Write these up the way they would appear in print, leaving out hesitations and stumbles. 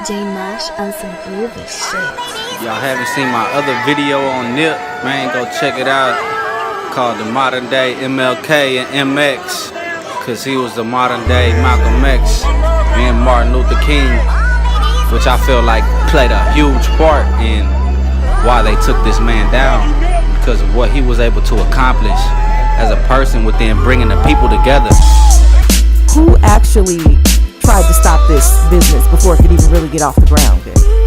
J-Mash on some groovy shit. Y'all haven't seen my other video on Nip, man, go check it out. Called the Modern Day MLK and MX, cause he was the modern day Malcolm X and Martin Luther King, which I feel like played a huge part in why they took this man down, because of what he was able to accomplish as a person within bringing the people together. Who actually tried to stop this business before it could even really get off the ground?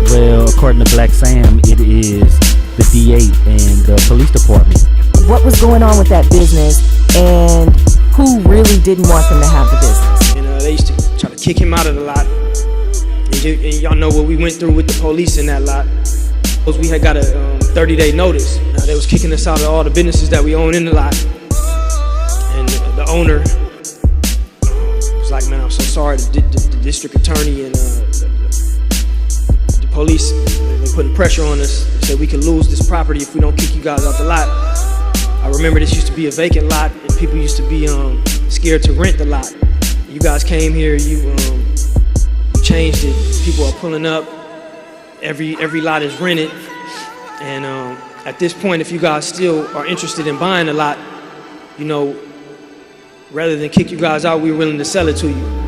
Well, according to Black Sam, it is the DA and the police department. What was going on with that business, and who really didn't want them to have the business? And they used to try to kick him out of the lot. And y'all know what we went through with the police in that lot. We had got a 30-day notice. They was kicking us out of all the businesses that we own in the lot. And the owner was like, man, I'm so sorry. The district attorney and the police, they putting pressure on us. They said we could lose this property if we don't kick you guys out the lot. I remember this used to be a vacant lot, and people used to be scared to rent the lot. You guys came here, you changed it. People are pulling up. Every lot is rented, and at this point, if you guys still are interested in buying a lot, you know, rather than kick you guys out, we're willing to sell it to you.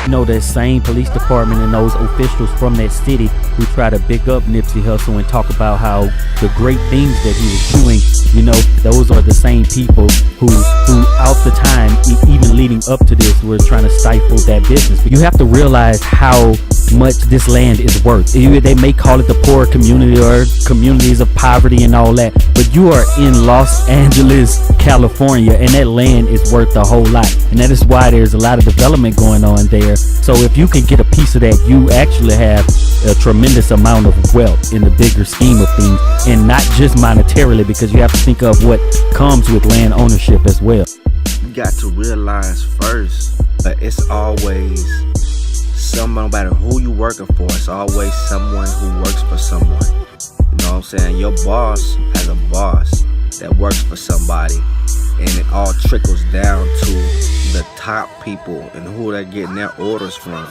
You know, that same police department and those officials from that city who try to big up Nipsey Hussle and talk about how the great things that he was doing, you know, those are the same people who throughout the time, even leading up to this, were trying to stifle that business. But you have to realize how much this land is worth. They may call it the poor community or communities of poverty and all that, but you are in Los Angeles, California, and that land is worth a whole lot. And that is why there's a lot of development going on there. So if you can get a piece of that, you actually have a tremendous amount of wealth in the bigger scheme of things, and not just monetarily, because you have to think of what comes with land ownership as well. You got to realize first that it's always someone, no matter who you working for, it's always someone who works for someone. You know what I'm saying? Your boss has a boss that works for somebody, and it all trickles down to the top people and who they're getting their orders from.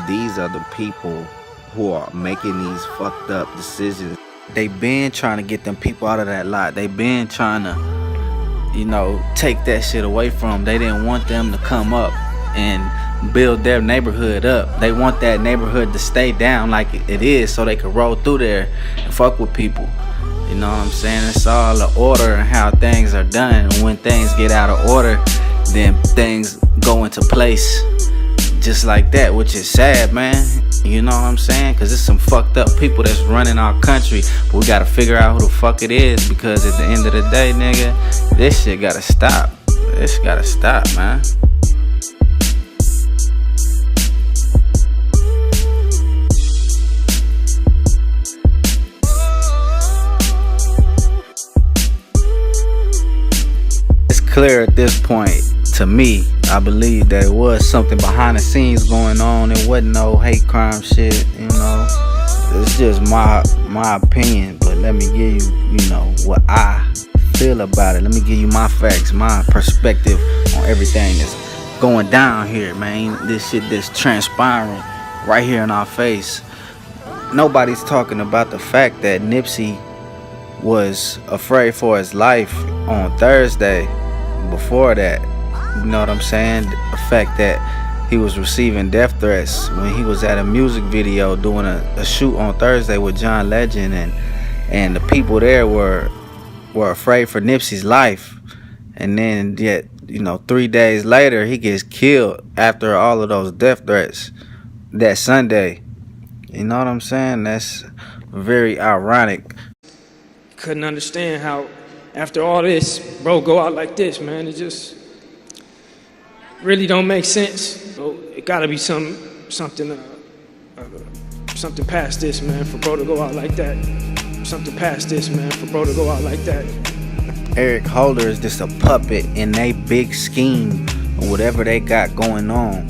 These are the people who are making these fucked up decisions. They been trying to get them people out of that lot. They been trying to, you know, take that shit away from them. They didn't want them to come up and build their neighborhood up. They want that neighborhood to stay down like it is, so they can roll through there and fuck with people. You know what I'm saying? It's all the order and how things are done. And when things get out of order, then things go into place just like that, which is sad, man. You know what I'm saying? Because it's some fucked up people that's running our country. But we got to figure out who the fuck it is, because at the end of the day, nigga, this shit got to stop. This got to stop, man. Clear at this point, to me, I believe that it was something behind the scenes going on. It wasn't no hate crime shit, you know. It's just my opinion, but let me give you, you know, what I feel about it. Let me give you my facts, my perspective on everything that's going down here, man. This shit that's transpiring right here in our face. Nobody's talking about the fact that Nipsey was afraid for his life on Thursday. Before that, you know what I'm saying? The fact that he was receiving death threats when he was at a music video doing a shoot on Thursday with John Legend, and the people there were afraid for Nipsey's life. And then yet, you know, 3 days later he gets killed after all of those death threats that Sunday. You know what I'm saying? That's very ironic. Couldn't understand how after all this, bro, go out like this, man. It just really don't make sense. It gotta be something past this, man, for bro to go out like that. Something past this, man, for bro to go out like that. Eric Holder is just a puppet in they big scheme or whatever they got going on.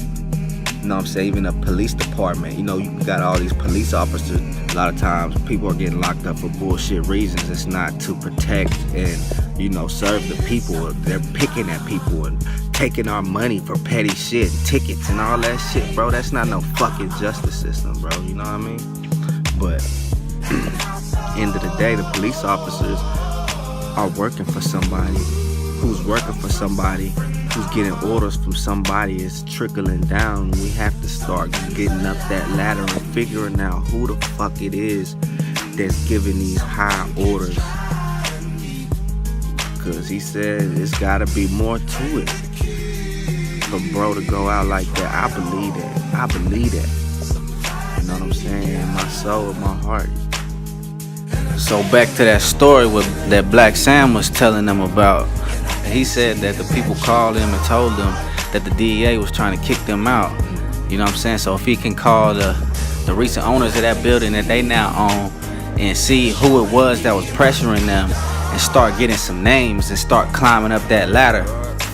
You know what I'm saying? Even the police department, you know, you got all these police officers. A lot of times people are getting locked up for bullshit reasons. It's not to protect and, you know, serve the people. They're picking at people and taking our money for petty shit, tickets and all that shit, bro. That's not no fucking justice system, bro. You know what I mean? But end of the day, the police officers are working for somebody who's working for somebody who's getting orders from somebody. It's trickling down. We have to start getting up that ladder and figuring out who the fuck it is that's giving these high orders. Cause he said it's gotta be more to it for bro to go out like that. I believe that. I believe that. You know what I'm saying? In my soul, in my heart. So back to that story that Black Sam was telling them about. He said that the people called him and told them that the DEA was trying to kick them out. You know what I'm saying? So if he can call the recent owners of that building that they now own and see who it was that was pressuring them and start getting some names and start climbing up that ladder,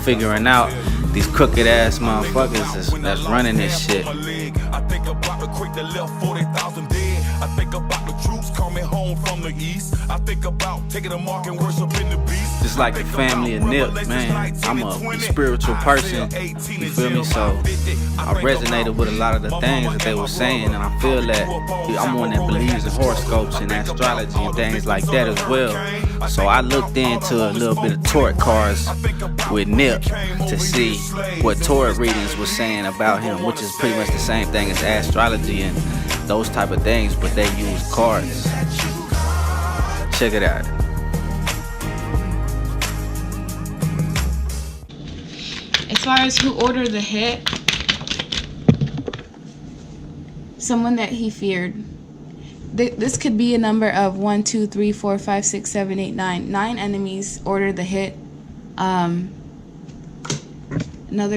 figuring out these crooked ass motherfuckers that's running this shit. I think about the quick that left 40,000 dead. I think about the troops coming home from the east. I think about taking a mark and worshiping the beast. Just like the family of Nip, man. I'm a spiritual person, you feel me? So I resonated with a lot of the things that they were saying, and I feel that I'm one that believes in horoscopes and astrology and things like that as well. So I looked into a little bit of tarot cards with Nip to see what tarot readings were saying about him, which is pretty much the same thing as astrology and those type of things, but they use cards. Check it out. As far as who ordered the hit, someone that he feared. This could be a number of 1, 2, 3, 4, 5, 6, 7, 8, 9. 9 enemies ordered the hit. Another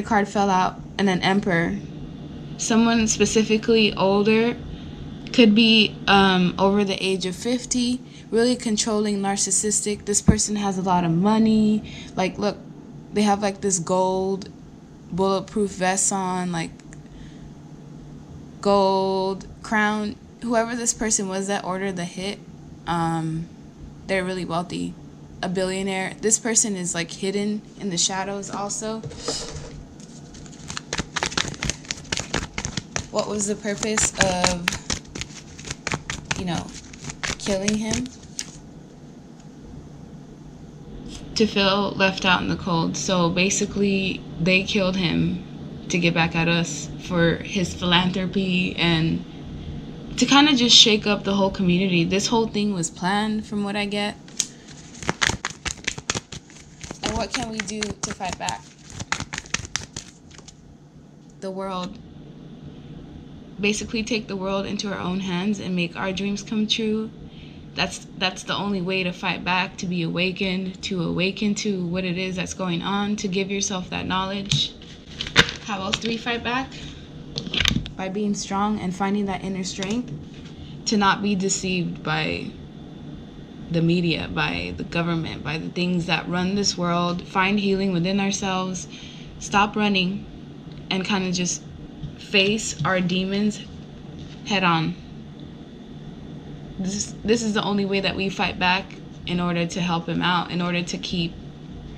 card fell out, and an Emperor. Someone specifically older, could be over the age of 50, really controlling, narcissistic. This person has a lot of money. Like, look, they have like this gold bulletproof vest on, like gold crown. Whoever this person was that ordered the hit, they're really wealthy, a billionaire. This person is like hidden in the shadows also. What was the purpose of, killing him? To feel left out in the cold. So basically, they killed him to get back at us for his philanthropy and to kind of just shake up the whole community. This whole thing was planned, from what I get. And what can we do to fight back? The world. Basically take the world into our own hands and make our dreams come true. That's the only way to fight back, to be awakened, to awaken to what it is that's going on, to give yourself that knowledge. How else do we fight back? By being strong and finding that inner strength to not be deceived by the media, by the government, by the things that run this world. Find healing within ourselves. Stop running and kind of just face our demons head on. This is the only way that we fight back in order to help him out, in order to keep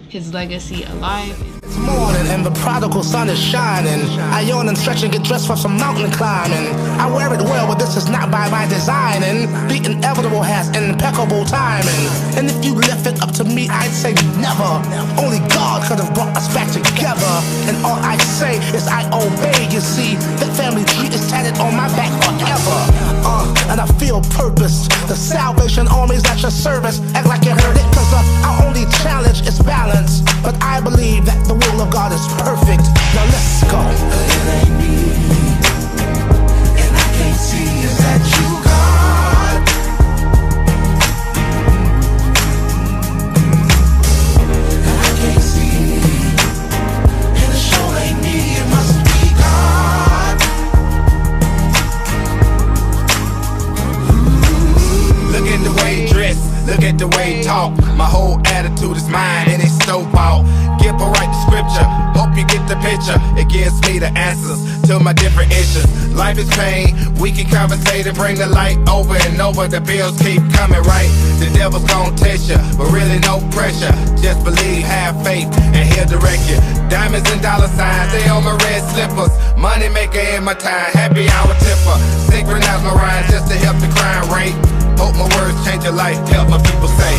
his legacy alive. It's morning and the prodigal sun is shining. I yawn and stretch and get dressed for some mountain climbing. I wear it well, but this is not by my designing. The inevitable has impeccable timing. And if you left it up to me, I'd say never. Only God could have brought us back together. And all I say is I obey, you see. That family tree is tatted on my back forever. And I feel purpose. The Salvation Army's at your service. Act like you heard it, cause our only challenge is balance. But I believe that the will of God is perfect. Now let's go. It ain't me, and I can't see is that you, God. And I can't see, and it sure ain't me, it must be God. Look at the way he dress, look at the way he talk. My whole attitude is mine and it's so fault. Give a right to scripture, hope you get the picture. pressure, it gives me the answers to my different issues. Life is pain, we can conversate and bring the light over and over. The bills keep coming, right? The devil's gon' test you, but really no pressure. Just believe, have faith, and he'll direct you. Diamonds and dollar signs, they on my red slippers. Money maker in my time, happy hour tipper. Synchronize my rhymes just to help the crime rate. Hope my words change your life, help my people say.